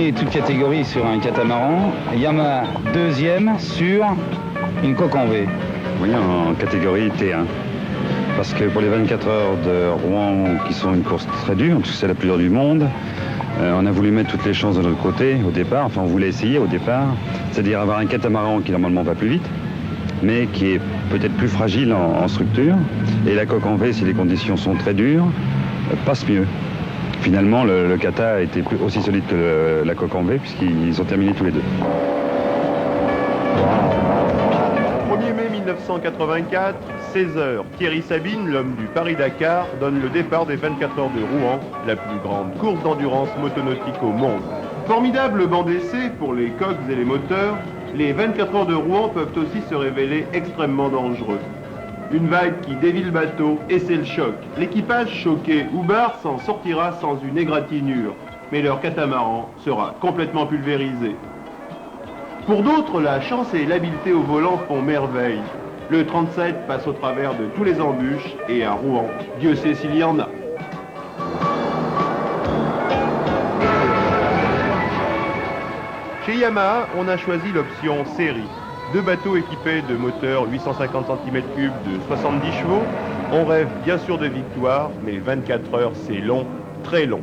premier, toute catégorie sur un catamaran. Yamaha, deuxième sur une coque en V. Oui, en catégorie T1. Parce que pour les 24 heures de Rouen, qui sont une course très dure, parce que c'est la plus dure du monde, on a voulu mettre toutes les chances de notre côté au départ, enfin on voulait essayer au départ, c'est-à-dire avoir un catamaran qui normalement va plus vite, mais qui est peut-être plus fragile en structure, et la coque en V, si les conditions sont très dures, passe mieux. Finalement, le kata a été aussi solide que la coque en V, puisqu'ils ont terminé tous les deux. 1er mai 1984, 16h, Thierry Sabine, l'homme du Paris-Dakar, donne le départ des 24 heures de Rouen, la plus grande course d'endurance motonautique au monde. Formidable banc d'essai pour les coques et les moteurs, les 24 heures de Rouen peuvent aussi se révéler extrêmement dangereux. Une vague qui dévie le bateau et c'est le choc. L'équipage choqué ou barre s'en sortira sans une égratignure, mais leur catamaran sera complètement pulvérisé. Pour d'autres, la chance et l'habileté au volant font merveille. Le 37 passe au travers de tous les embûches et à Rouen, Dieu sait s'il y en a. Chez Yamaha, on a choisi l'option série. Deux bateaux équipés de moteurs 850 cm3 de 70 chevaux. On rêve bien sûr de victoire, mais 24 heures c'est long, très long.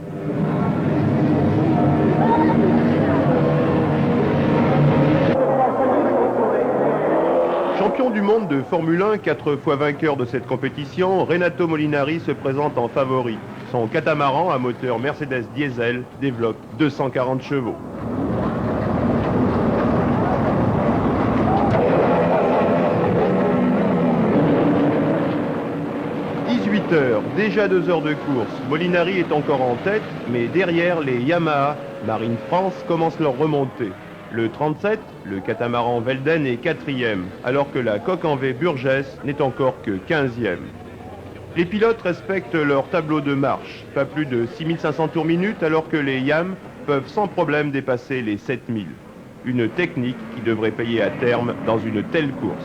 Champion du monde de Formule 1, 4 fois vainqueur de cette compétition, Renato Molinari se présente en favori. Son catamaran à moteur Mercedes diesel développe 240 chevaux. Déjà 2 heures de course. Molinari est encore en tête, mais derrière les Yamaha, Marine France commence leur remontée. Le 37, le catamaran Velden est 4e, alors que la coque en V Burgess n'est encore que 15e. Les pilotes respectent leur tableau de marche, pas plus de 6500 tours minute, alors que les Yam peuvent sans problème dépasser les 7000. Une technique qui devrait payer à terme dans une telle course.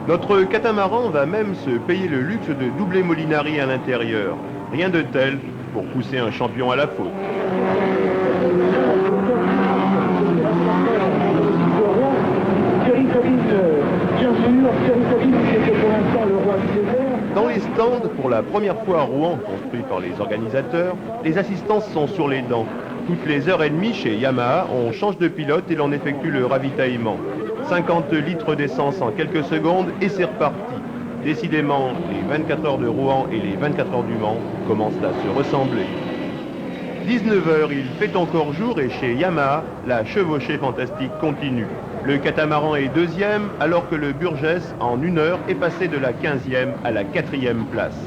Notre catamaran va même se payer le luxe de doubler Molinari à l'intérieur. Rien de tel pour pousser un champion à la faute. Dans les stands, pour la première fois à Rouen, construit par les organisateurs, les assistances sont sur les dents. Toutes les heures et demie chez Yamaha, on change de pilote et l'on effectue le ravitaillement. 50 litres d'essence en quelques secondes et c'est reparti. Décidément, les 24 heures de Rouen et les 24 heures du Mans commencent à se ressembler. 19h, il fait encore jour et chez Yamaha, la chevauchée fantastique continue. Le catamaran est 2e alors que le Burgess, en 1 heure, est passé de la 15e à la 4e place.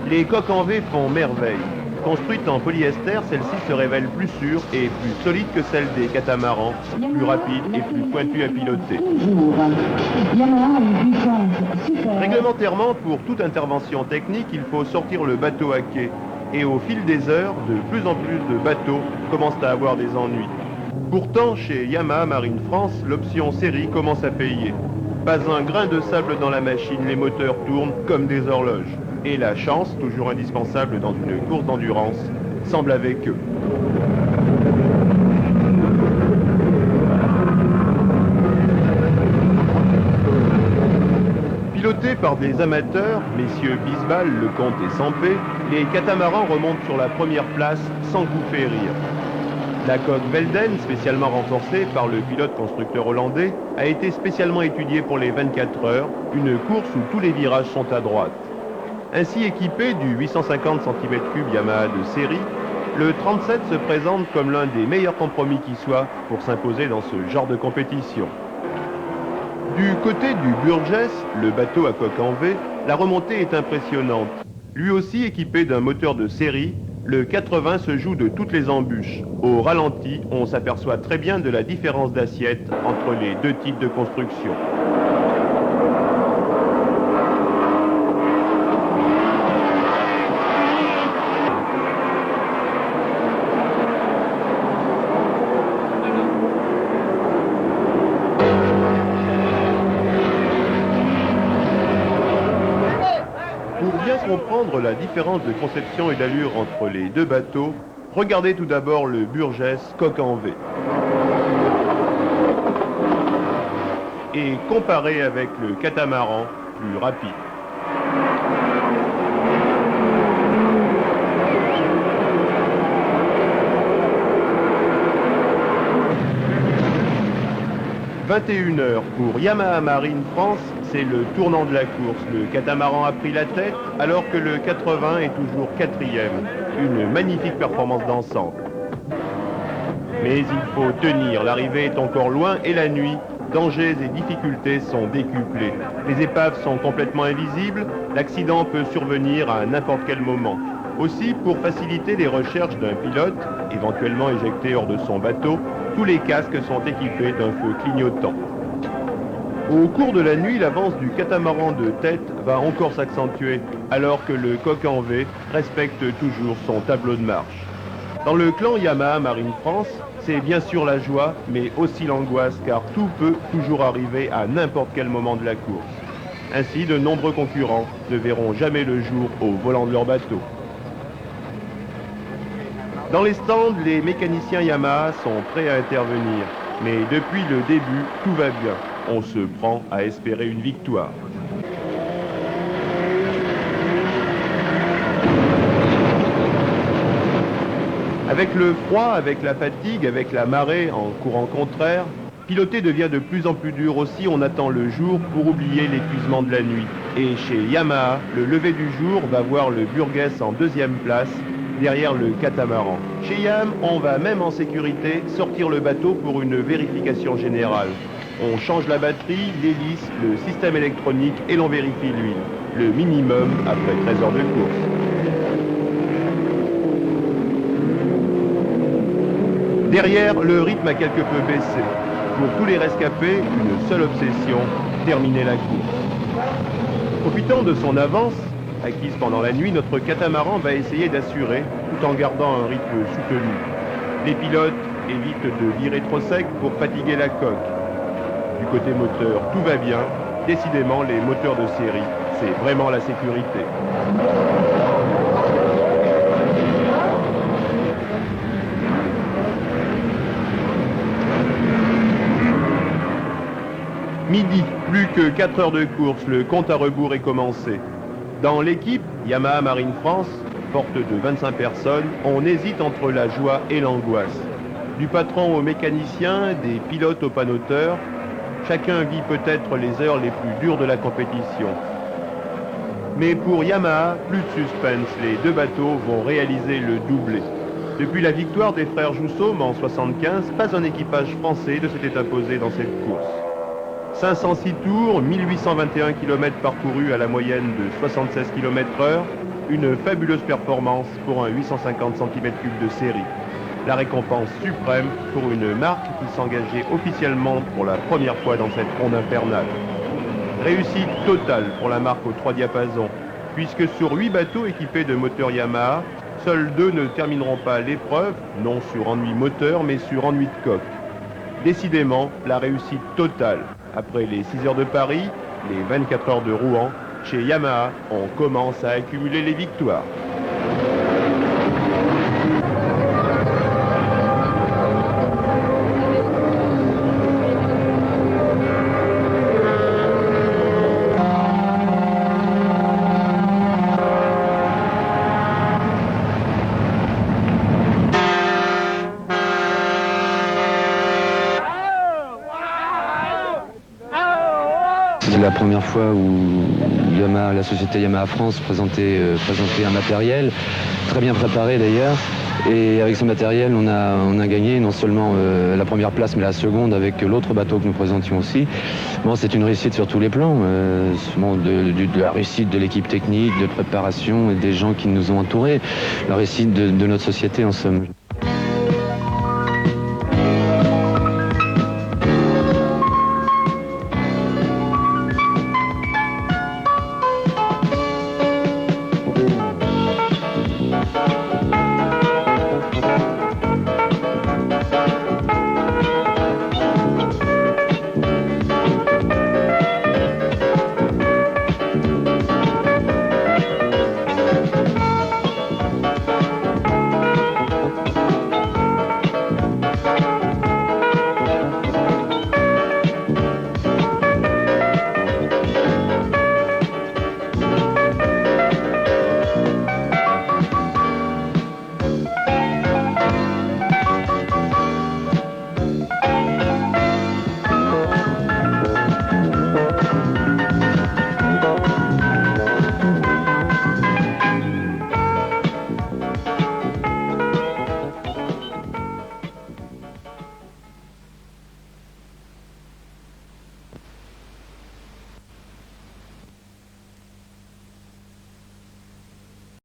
Les coques en V font merveille. Construite en polyester, celle-ci se révèle plus sûre et plus solide que celle des catamarans, plus rapide et plus pointue à piloter. Réglementairement, pour toute intervention technique, il faut sortir le bateau à quai. Et au fil des heures, de plus en plus de bateaux commencent à avoir des ennuis. Pourtant, chez Yamaha Marine France, l'option série commence à payer. Pas un grain de sable dans la machine, les moteurs tournent comme des horloges. Et la chance, toujours indispensable dans une course d'endurance, semble avec eux. Pilotés par des amateurs, messieurs Bisbal, Lecomte et Sampé, les catamarans remontent sur la première place sans coup férir. La coque Velden, spécialement renforcée par le pilote constructeur hollandais, a été spécialement étudiée pour les 24 heures, une course où tous les virages sont à droite. Ainsi équipé du 850 cm3 Yamaha de série, le 37 se présente comme l'un des meilleurs compromis qui soit pour s'imposer dans ce genre de compétition. Du côté du Burgess, le bateau à coque en V, la remontée est impressionnante. Lui aussi équipé d'un moteur de série, le 80 se joue de toutes les embûches. Au ralenti, on s'aperçoit très bien de la différence d'assiette entre les deux types de construction. Pour bien comprendre la différence de conception et d'allure entre les deux bateaux, Regardez tout d'abord le Burgess coque en V. Et comparez avec le catamaran plus rapide. « 21h pour Yamaha Marine France, c'est le tournant de la course. Le catamaran a pris la tête alors que le 80 est toujours 4e. Une magnifique performance d'ensemble. Mais il faut tenir, l'arrivée est encore loin et la nuit, dangers et difficultés sont décuplés. Les épaves sont complètement invisibles, l'accident peut survenir à n'importe quel moment. Aussi, pour faciliter les recherches d'un pilote, éventuellement éjecté hors de son bateau, tous les casques sont équipés d'un feu clignotant. Au cours de la nuit, l'avance du catamaran de tête va encore s'accentuer, alors que le coque en V respecte toujours son tableau de marche. Dans le clan Yamaha Marine France, c'est bien sûr la joie, mais aussi l'angoisse, car tout peut toujours arriver à n'importe quel moment de la course. Ainsi, de nombreux concurrents ne verront jamais le jour au volant de leur bateau. Dans les stands, les mécaniciens Yamaha sont prêts à intervenir. Mais depuis le début, tout va bien. On se prend à espérer une victoire. Avec le froid, avec la fatigue, avec la marée en courant contraire, piloter devient de plus en plus dur aussi. On attend le jour pour oublier l'épuisement de la nuit. Et chez Yamaha, le lever du jour va voir le Burgess en 2e place, derrière le catamaran. Chez Yam, on va même en sécurité sortir le bateau pour une vérification générale. On change la batterie, l'hélice, le système électronique et l'on vérifie l'huile. Le minimum après 13 heures de course. Derrière, le rythme a quelque peu baissé. Pour tous les rescapés, une seule obsession, terminer la course. Profitant de son avance, acquise pendant la nuit, notre catamaran va essayer d'assurer tout en gardant un rythme soutenu. Les pilotes évitent de virer trop sec pour fatiguer la coque. Du côté moteur, tout va bien. Décidément, les moteurs de série, c'est vraiment la sécurité. Midi, plus que 4 heures de course, le compte à rebours est commencé. Dans l'équipe Yamaha Marine France, forte de 25 personnes, on hésite entre la joie et l'angoisse. Du patron au mécanicien, des pilotes au panoteur, chacun vit peut-être les heures les plus dures de la compétition. Mais pour Yamaha, plus de suspense, les deux bateaux vont réaliser le doublé. Depuis la victoire des frères Joussaume en 1975, pas un équipage français ne s'était imposé dans cette course. 506 tours, 1821 km parcourus à la moyenne de 76 km/h, une fabuleuse performance pour un 850 cm3 de série. La récompense suprême pour une marque qui s'engageait officiellement pour la première fois dans cette ronde infernale. Réussite totale pour la marque aux 3 diapasons, puisque sur 8 bateaux équipés de moteurs Yamaha, seuls 2 ne termineront pas l'épreuve, non sur ennui moteur, mais sur ennui de coque. Décidément, la réussite totale. Après les 6 heures de Paris, les 24 heures de Rouen, chez Yamaha, on commence à accumuler les victoires. C'est la première fois où Yamaha, la société Yamaha France présentait un matériel, très bien préparé d'ailleurs. Et avec ce matériel, on a gagné non seulement la première place, mais la seconde avec l'autre bateau que nous présentions aussi. Bon, c'est une réussite sur tous les plans. De la réussite de l'équipe technique, de préparation et des gens qui nous ont entourés. La réussite de notre société en somme.